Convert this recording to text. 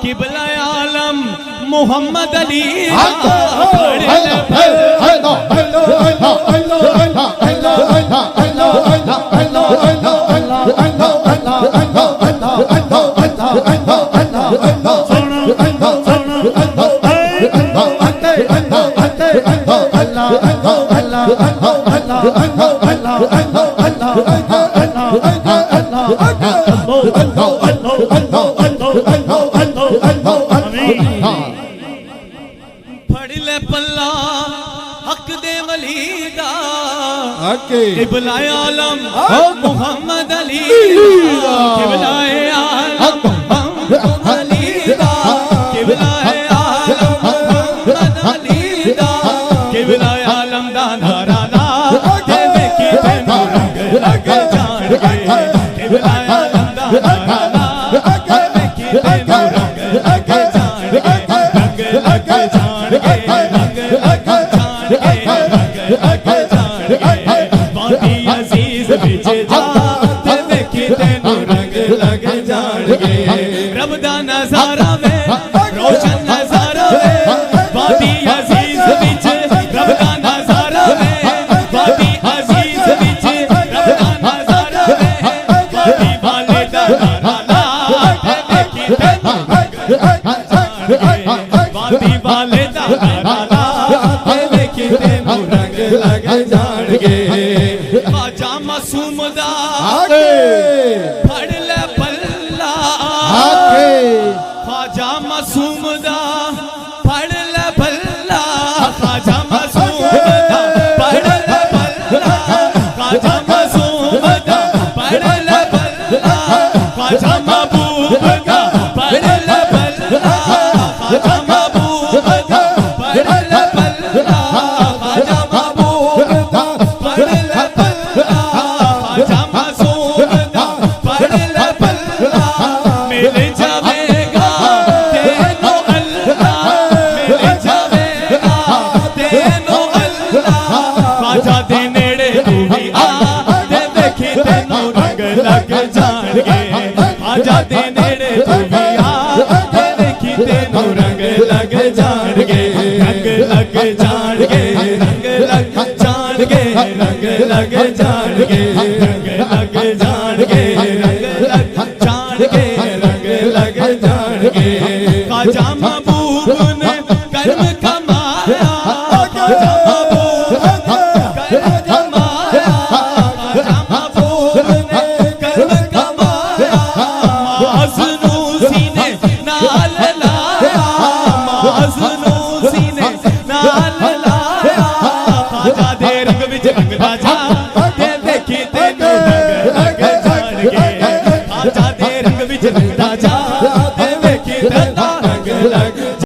किबला आलम मोहम्मद अली पल्ला हक दे वली दा किबला आलम मोहम्मद अली किबला आलम मोहम्मद अली दा किबला आलम मोहम्मद अली दा किबला आलम दा नारा ला ते देखी तेनू रंग लग जाणगे किबला आलम दा नारा ला ते देखी तेनू रंग लग जाणगे रंग लग जाणगे रब दा नज़ारा वे रोशन नज़ारा वे वादी अजीज विच रब दा नज़ारा वे वादी अजीज विच रब दा नज़ारा वे वादी वाले दा नारा देखी तेनू वादी वाले दा नारा देखी तेनू रंग लग जाणगे ख्वाजा मासूम दा ख्वाजा मासूम दा पढ़ ले भल्ला ख्वाजा मासूम दा पढ़ ले भल्ला ख्वाजा मासूम दा पढ़ ले भल्ला ख्वाजा महबूब दा पढ़ ले भल्ला ख्वाजा महबूब दा पढ़ ले भल्ला ख्वाजा महबूब दा पढ़ ले भल्ला ख्वाजा मासूम दा पढ़ ले भल्ला मिल जावेगा तेनू अल्लाह मिल जावेगा तेनू अल्लाह ख्वाजा दे नेड़े तू भी आ ते देखी तेनू रंग लग जाणगे ख्वाजा दे नेड़े तू भी आ ते देखी तेनू रंग लग जाणगे रंग लग जाणगे रंग लग जाणगे रंग लग जाणगे रंग लग जाणगे रंग लग जाणगे रंग लग जाणगे ख्वाजा महबूब ने कर्म कमाया ख्वाजा महबूब ने कर्म कमाया ख्वाजा महबूब ने कर्म कमाया माज़नू सीने नाल लाया माज़नू सीने नाल लाया ख्वाजा दे रंग विच रंग दा जा ते देखी तेनू रंग लग जाणगे ख्वाजा दे रंग विच रंग दा जा